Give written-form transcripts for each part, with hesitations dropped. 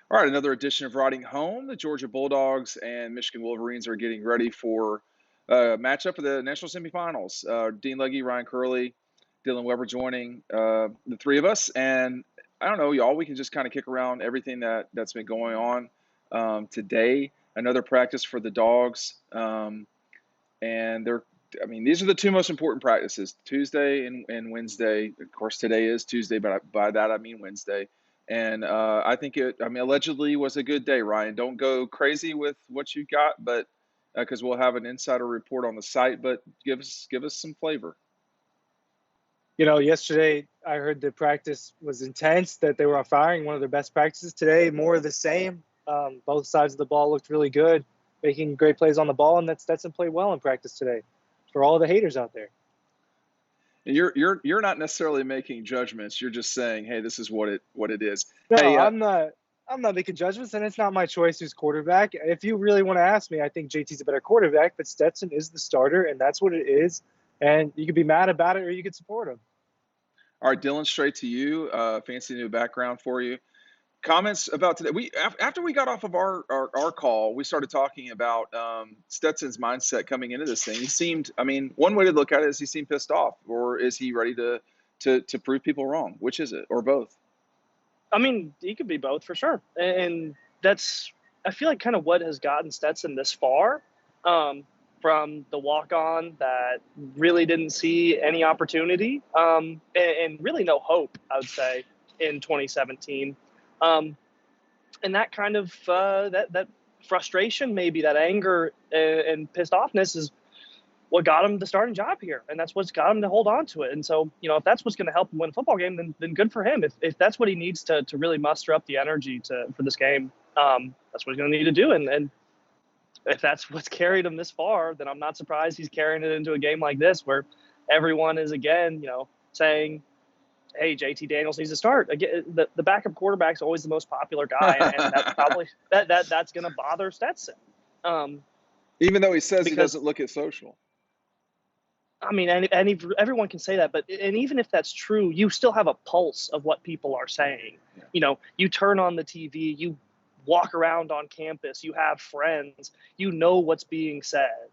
All right, another edition of Riding Home. The Georgia Bulldogs and Michigan Wolverines are getting ready for a matchup for the national semifinals. Dean Legge, Ryan Curley, Dylan Weber joining the three of us. And I don't know, y'all, we can just kind of kick around everything that's been going on today. Another practice for the Dogs. These are the two most important practices, Tuesday and Wednesday. Of course, today is Tuesday, but by that I mean Wednesday. And I think allegedly was a good day, Ryan. Don't go crazy with what you got, but because we'll have an insider report on the site, but give us some flavor. Yesterday I heard the practice was intense, that they were firing one of their best practices. Today, more of the same. Both sides of the ball looked really good, making great plays on the ball, and that Stetson played well in practice today for all the haters out there. You're not necessarily making judgments. You're just saying, hey, this is what it is. No, Hey, I'm not making judgments, and it's not my choice who's quarterback. If you really want to ask me, I think JT's a better quarterback, but Stetson is the starter, and that's what it is. And you could be mad about it, or you could support him. all right, Dylan, straight to you. Fancy new background for you. Comments about today. After we got off of our call, we started talking about Stetson's mindset coming into this thing. He seemed, one way to look at it is he seemed pissed off, or is he ready to prove people wrong? Which is it, or both? He could be both for sure, and that's, I feel like, kind of what has gotten Stetson this far. From the walk-on that really didn't see any opportunity, and really no hope, I would say, in 2017. And that kind of that frustration, maybe that anger and pissed offness, is what got him the starting job here, and that's what's got him to hold on to it. And so, if that's what's going to help him win a football game, then good for him. If that's what he needs to really muster up the energy for this game, that's what he's going to need to do. And if that's what's carried him this far, then I'm not surprised he's carrying it into a game like this, where everyone is again, saying, "Hey, JT Daniels needs to start." Again, the backup quarterback's always the most popular guy, and that's probably that's going to bother Stetson. Even though he says he doesn't look at social. Everyone can say that, but even if that's true, you still have a pulse of what people are saying. Yeah. You turn on the TV, you walk around on campus, you have friends, what's being said.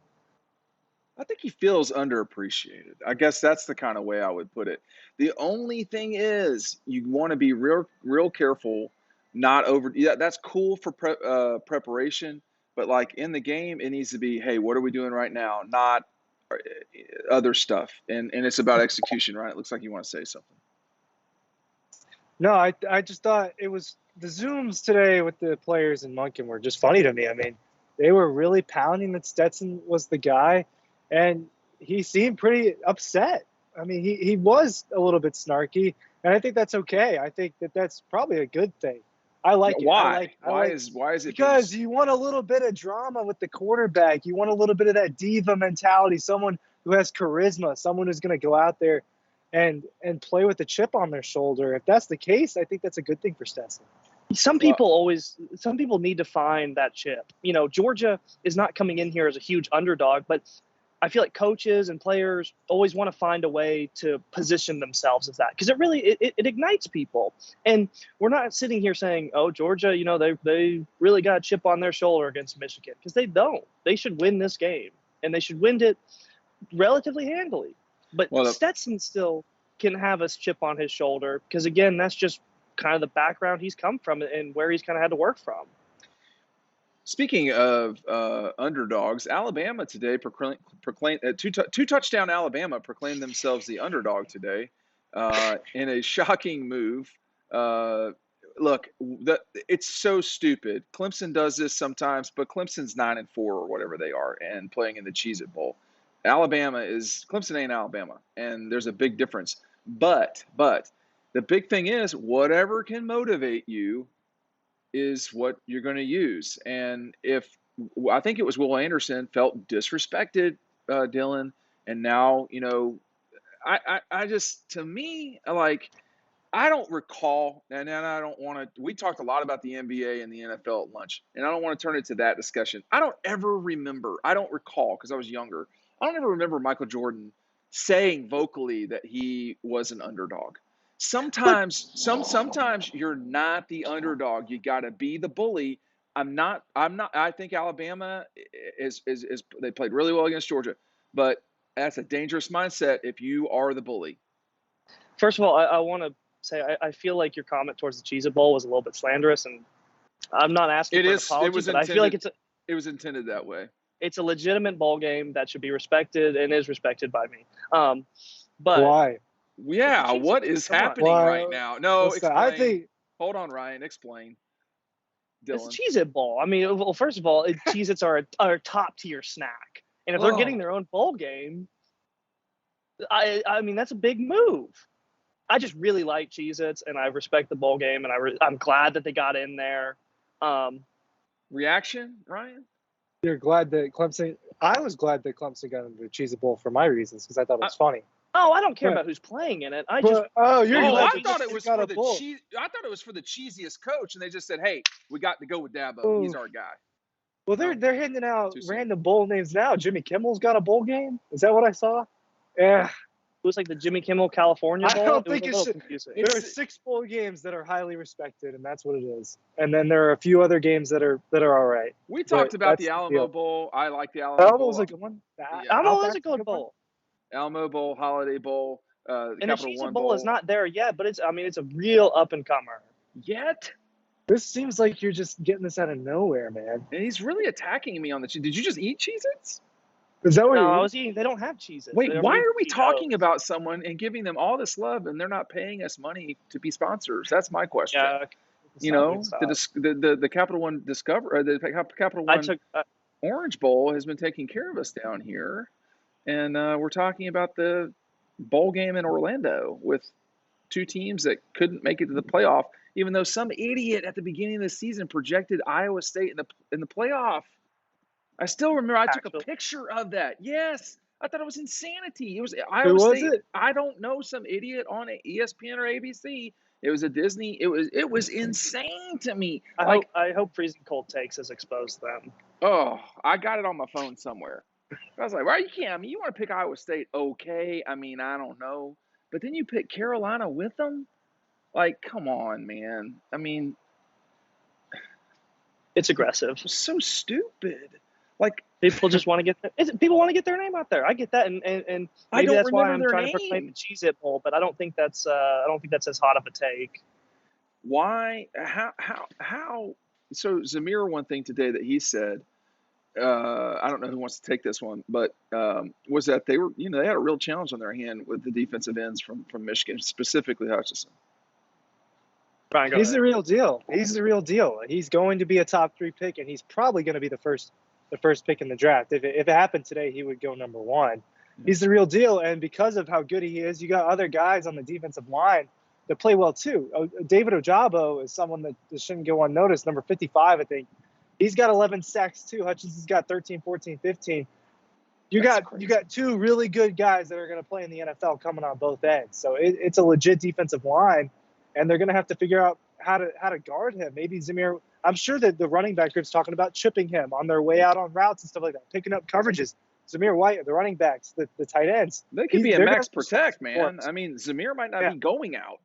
I think he feels underappreciated. I guess that's the kind of way I would put it. The only thing is, you want to be real careful, not over. Yeah, that's cool for preparation, but like in the game, it needs to be, hey, what are we doing right now? Not other stuff, and it's about execution, right? It looks like you want to say something. No, I just thought it was the Zooms today with the players in Munkin were just funny to me. They were really pounding that Stetson was the guy, and he seemed pretty upset. He was a little bit snarky, and I think that's okay. I think that's probably a good thing. I like it. Why? Why is it? Because you want a little bit of drama with the quarterback. You want a little bit of that diva mentality, someone who has charisma, someone who's going to go out there and play with a chip on their shoulder. If that's the case, I think that's a good thing for Stetson. Some people need to find that chip. Georgia is not coming in here as a huge underdog, but I feel like coaches and players always want to find a way to position themselves as that, because it really it ignites people. And we're not sitting here saying, "Oh, Georgia, they really got a chip on their shoulder against Michigan," because they don't. They should win this game, and they should win it relatively handily. But Stetson still can have a chip on his shoulder, because again, that's just kind of the background he's come from and where he's kind of had to work from. Speaking of underdogs, Alabama today proclaimed two touchdown Alabama proclaimed themselves the underdog today in a shocking move. Look, it's so stupid. Clemson does this sometimes, but Clemson's 9-4 or whatever they are, and playing in the Cheez-It Bowl. Clemson ain't Alabama, and there's a big difference. But the big thing is, whatever can motivate you is what you're going to use. And I think it was Will Anderson felt disrespected, Dylan, and now, I just, to me, like, I don't recall, and I don't want to, we talked a lot about the NBA and the NFL at lunch, and I don't want to turn it to that discussion. I don't recall, because I was younger, I don't ever remember Michael Jordan saying vocally that he was an underdog. sometimes you're not the underdog. You got to be the bully. I'm not. I think Alabama is they played really well against Georgia, but that's a dangerous mindset if you are the bully. First of all, I want to say I feel like your comment towards the Cheez-It Bowl was a little bit slanderous, and I'm not asking for an apology, but I feel like it was intended that way. It's a legitimate bowl game that should be respected and is respected by me. But why? Yeah, what is happening right now? No, explain. I think. Hold on, Ryan. Explain. Dylan. It's a Cheez-It Bowl. I mean, well, first of all, Cheez-Its are a top tier snack, and if they're getting their own bowl game, I mean that's a big move. I just really like Cheez-Its, and I respect the bowl game, and I'm glad that they got in there. Reaction, Ryan? You're glad that Clemson. I was glad that Clemson got into the Cheez-It Bowl for my reasons because I thought it was funny. Oh, I don't care about who's playing in it. I thought it was for the cheesiest coach, and they just said, "Hey, we got to go with Dabo. Ooh. He's our guy." Well, they're handing out random bowl names now. Jimmy Kimmel's got a bowl game. Is that what I saw? Yeah. It was like the Jimmy Kimmel California Bowl. I don't think it should. There are 6 bowl games that are highly respected, and that's what it is. And then there are a few other games that are all right. We talked about the Alamo Bowl. I like the Alamo Bowl. Alamo was a good one. Alamo is a good bowl. Alamo Bowl, Holiday Bowl, and the Cheez-It Bowl is not there yet, but it's a real up and comer. Yet? This seems like you're just getting this out of nowhere, man. And he's really attacking me on the Did you just eat Cheez-Its? Is that what I was eating? They don't have Cheez-Its. Wait, why are we talking about someone and giving them all this love and they're not paying us money to be sponsors? That's my question. Yeah, the Capital One the Capital One Orange Bowl has been taking care of us down here, and we're talking about the bowl game in Orlando with 2 teams that couldn't make it to the playoff, even though some idiot at the beginning of the season projected Iowa State in the playoff. I still remember I took a picture of that. Yes, I thought it was insanity. It was Iowa State. Was it? I don't know, some idiot on ESPN or ABC. It was a Disney. It was insane to me. I hope Freezing Cold Takes has exposed them. Oh, I got it on my phone somewhere. I was like, well, you can't. I mean, you want to pick Iowa State, okay? I mean, I don't know, but then you pick Carolina with them. Like, come on, man. I mean, it's aggressive. It's so stupid. Like, people just want to get their name out there. I get that, and maybe that's why I'm trying to proclaim the Cheez-It Bowl, but I don't think that's as hot of a take. Why? How? So Zamir, one thing today that he said, I don't know who wants to take this one, but was that they had a real challenge on their hand with the defensive ends from Michigan, specifically Hutchinson. He's the real deal. He's the real deal. He's going to be a top 3 pick, and he's probably going to be the first pick in the draft. If it happened today, he would go number 1. He's the real deal, and because of how good he is, you got other guys on the defensive line that play well too. David Ojabo is someone that shouldn't go unnoticed, number 55, I think. He's got 11 sacks too. Hutchinson's got 13, 14, 15. You got 2 really good guys that are going to play in the NFL coming on both ends. So it's a legit defensive line, and they're going to have to figure out how to guard him. Maybe Zamir. I'm sure that the running back group's talking about chipping him on their way out on routes and stuff like that, picking up coverages. Zamir White, the running backs, the tight ends. They could be a max protect, man. I mean, Zamir might not be going out,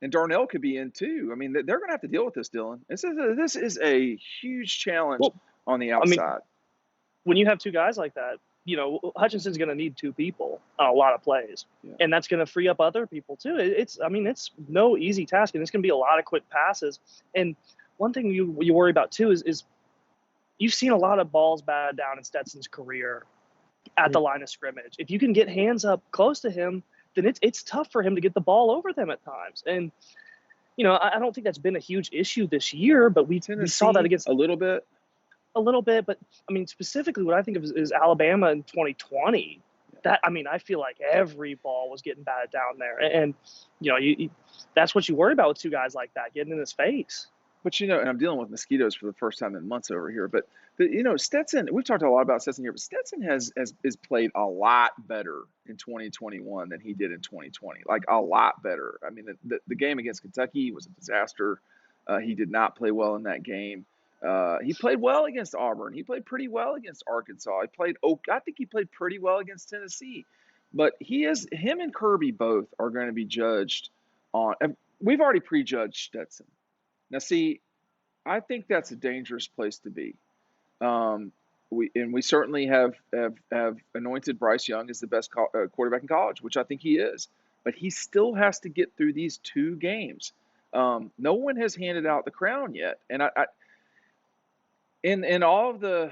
and Darnell could be in too. I mean, they're going to have to deal with this, Dylan. This is a huge challenge on the outside. I mean, when you have 2 guys like that, Hutchinson's going to need 2 people on a lot of plays, and that's going to free up other people too. It's no easy task, and it's going to be a lot of quick passes. And one thing you worry about too is you've seen a lot of balls batted down in Stetson's career at the line of scrimmage. If you can get hands up close to him, then it's tough for him to get the ball over them at times. And I don't think that's been a huge issue this year, but we saw that against a little bit. But I mean, specifically what I think of is Alabama in 2020. I feel like every ball was getting batted down there, and that's what you worry about with 2 guys like that getting in his face. But and I'm dealing with mosquitoes for the first time in months over here. But Stetson, we've talked a lot about Stetson here, but Stetson has played a lot better in 2021 than he did in 2020. Like a lot better. I mean, the game against Kentucky was a disaster. He did not play well in that game. He played well against Auburn. He played pretty well against Arkansas. I think he played pretty well against Tennessee. But him and Kirby both are going to be judged on. And we've already prejudged Stetson. Now, see, I think that's a dangerous place to be. We certainly have anointed Bryce Young as the best quarterback in college, which I think he is. But he still has to get through these 2 games. No one has handed out the crown yet, and in all of the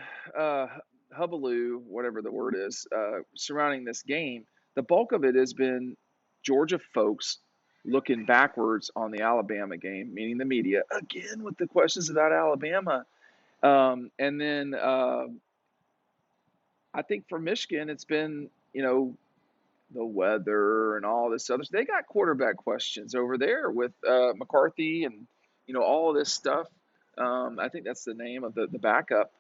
hubbub, whatever the word is, surrounding this game, the bulk of it has been Georgia folks looking backwards on the Alabama game, meaning the media, again with the questions about Alabama. And then I think for Michigan, it's been, the weather and all this other. They got quarterback questions over there with McCarthy and, all of this stuff. I think that's the name of the backup.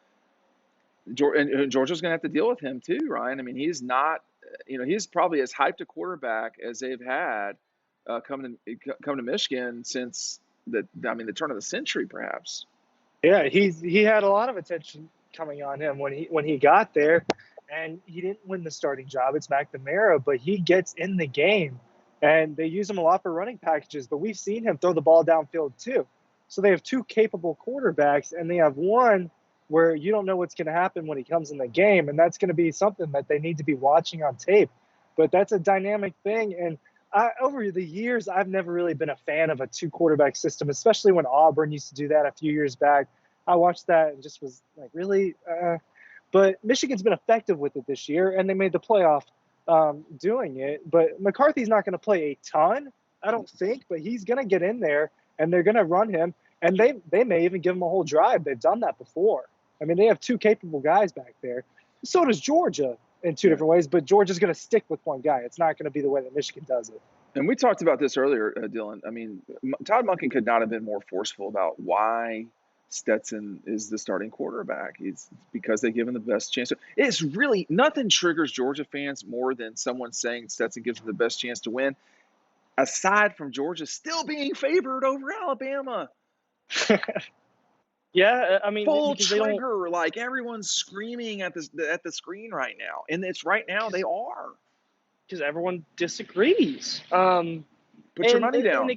And Georgia's going to have to deal with him too, Ryan. I mean, he's not, he's probably as hyped a quarterback as they've had coming to Michigan since the turn of the century, perhaps. Yeah, he had a lot of attention coming on him when he got there, and he didn't win the starting job. It's McNamara, but he gets in the game, and they use him a lot for running packages. But we've seen him throw the ball downfield too. So they have 2 capable quarterbacks, and they have one where you don't know what's going to happen when he comes in the game, and that's going to be something that they need to be watching on tape. But that's a dynamic thing, and over the years, I've never really been a fan of a 2 quarterback system, especially when Auburn used to do that a few years back. I watched that and just was like, really? But Michigan's been effective with it this year, and they made the playoff doing it. But McCarthy's not going to play a ton, I don't think, but he's going to get in there, and they're going to run him. And they may even give him a whole drive. They've done that before. I mean, they have 2 capable guys back there. So does Georgia in 2 different ways, but Georgia's going to stick with one guy. It's not going to be the way that Michigan does it. And we talked about this earlier, Dylan. I mean, Todd Monken could not have been more forceful about why Stetson is the starting quarterback. It's because they give him the best chance. It's really nothing triggers Georgia fans more than someone saying Stetson gives them the best chance to win, aside from Georgia still being favored over Alabama. Yeah, I mean, full trigger, like everyone's screaming at the screen right now, and it's right now they are because everyone disagrees. Put your money down.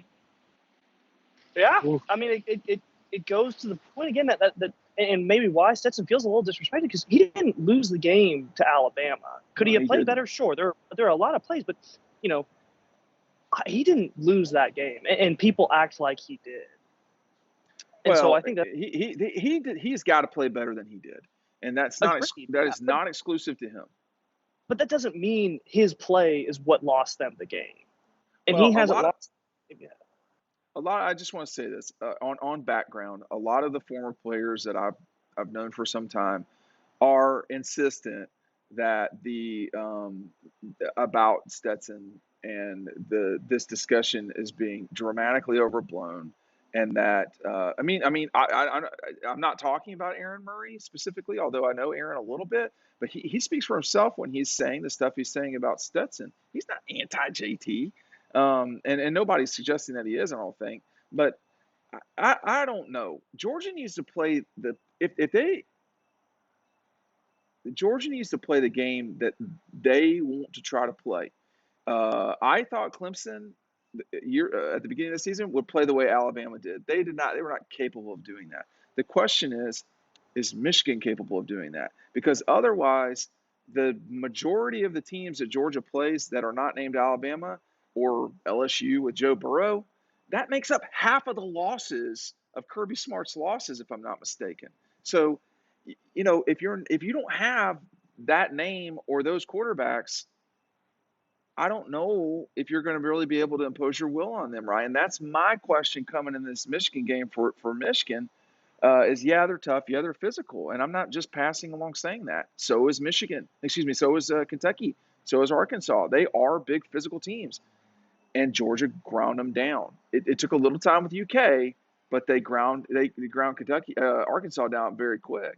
I mean, it goes to the point again that and maybe why Stetson feels a little disrespected because he didn't lose the game to Alabama. Could he have played better? Sure, there are a lot of plays, but he didn't lose that game, and people act like he did. And so I think that he's got to play better than he did, and that is not exclusive to him. But that doesn't mean his play is what lost them the game, and he hasn't lost the game yet. I just want to say this on background. A lot of the former players that I've known for some time are insistent that about Stetson and this discussion is being dramatically overblown. And that I'm not talking about Aaron Murray specifically, although I know Aaron a little bit, but he speaks for himself when he's saying the stuff he's saying about Stetson. He's not anti-JT, and nobody's suggesting that he is, I don't think. But I don't know. Georgia needs to play Georgia needs to play the game that they want to try to play. I thought Clemson at the beginning of the season would play the way Alabama did. They did not. They were not capable of doing that. The question is Michigan capable of doing that? Because otherwise, the majority of the teams that Georgia plays that are not named Alabama or LSU with Joe Burrow, that makes up half of the losses of Kirby Smart's losses, if I'm not mistaken. So, if you don't have that name or those quarterbacks, I don't know if you're going to really be able to impose your will on them, Ryan. That's my question coming in this Michigan game for Michigan is, they're tough. Yeah, they're physical. And I'm not just passing along saying that. So is Michigan. So is Kentucky. So is Arkansas. They are big physical teams. And Georgia ground them down. It took a little time with UK, but they ground Kentucky, Arkansas down very quick.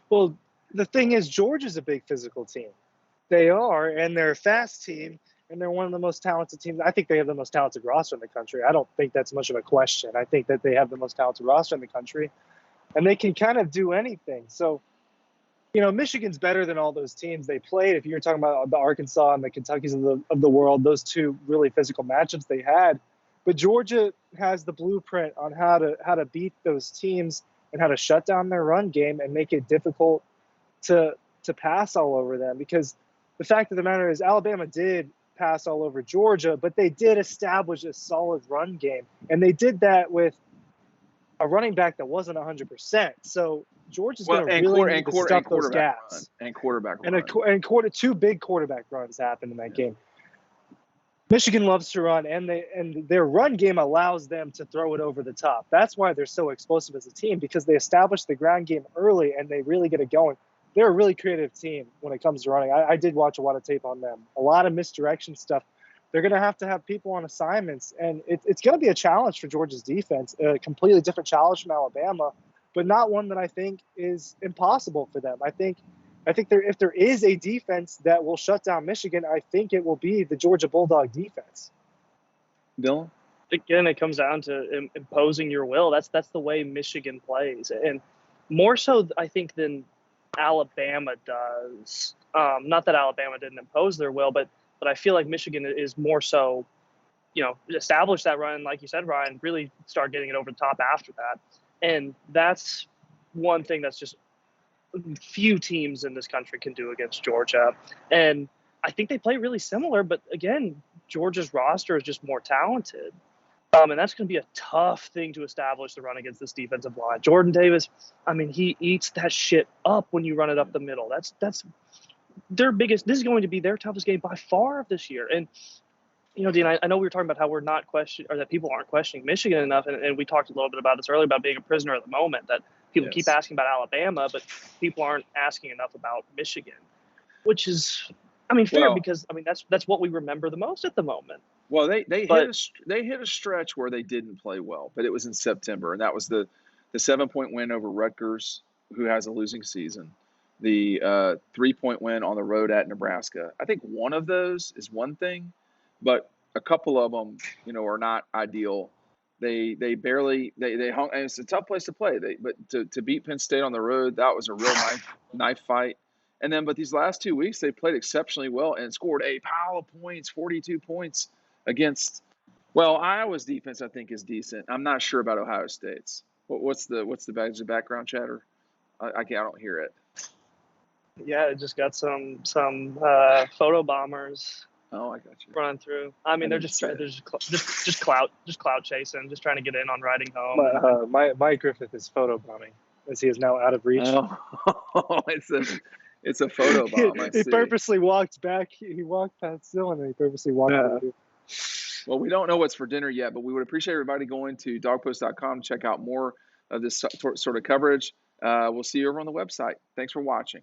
Well, the thing is, Georgia's a big physical team. They are, and they're a fast team, and they're one of the most talented teams. I think they have the most talented roster in the country. I don't think that's much of a question. I think that they have the most talented roster in the country, and they can kind of do anything. So, Michigan's better than all those teams they played. If you're talking about the Arkansas and the Kentuckys of the world, those 2 really physical matchups they had, But Georgia has the blueprint on how to beat those teams and how to shut down their run game and make it difficult to pass all over them. Because the fact of the matter is, Alabama did pass all over Georgia, but they did establish a solid run game, and they did that with a running back that wasn't 100%. So Georgia's going to really need to stuff those gaps. Quarterback Two big quarterback runs happened in that game. Michigan loves to run, and their run game allows them to throw it over the top. That's why they're so explosive as a team, because they establish the ground game early and they really get it going. They're a really creative team when it comes to running. I did watch a lot of tape on them. A lot of misdirection stuff. They're going to have people on assignments, and it's going to be a challenge for Georgia's defense, a completely different challenge from Alabama, but not one that I think is impossible for them. I think if there is a defense that will shut down Michigan, I think it will be the Georgia Bulldog defense. Dylan? Again, it comes down to imposing your will. That's the way Michigan plays, and more so, I think, than Alabama does. Not that Alabama didn't impose their will, but I feel like Michigan is more so, establish that run, like you said, Ryan, really start getting it over the top after that. And that's one thing that's just few teams in this country can do against Georgia. And I think they play really similar, but again, Georgia's roster is just more talented. And that's going to be a tough thing to establish the run against this defensive line. Jordan Davis, he eats that shit up when you run it up the middle. That's their biggest. This is going to be their toughest game by far of this year. And Dean, I know we were talking about how we're not questioning, or that people aren't questioning Michigan enough, and we talked a little bit about this earlier about being a prisoner of the moment. That people keep asking about Alabama, but people aren't asking enough about Michigan, which is, fair, because that's what we remember the most at the moment. Well, they hit a stretch where they didn't play well, but it was in September, and that was the 7-point win over Rutgers, who has a losing season. The 3-point win on the road at Nebraska. I think one of those is one thing, but a couple of them, are not ideal. They barely hung, and it's a tough place to play. But to beat Penn State on the road, that was a real knife fight. And then, but these last 2 weeks, they played exceptionally well and scored a pile of points, 42 points against. Well, Iowa's defense, I think, is decent. I'm not sure about Ohio State's. What's the background chatter? I don't hear it. Yeah, it just got some photo bombers. Oh, I got you. Running through. They're just clout chasing, just trying to get in on riding home. Mike Griffith is photo bombing, as he is now out of reach. Oh, it's a photo bomb. I see. He purposely walked back. He walked past Dylan, and he purposely walked back. Well, we don't know what's for dinner yet, but we would appreciate everybody going to dogpost.com to check out more of this sort of coverage. We'll see you over on the website. Thanks for watching.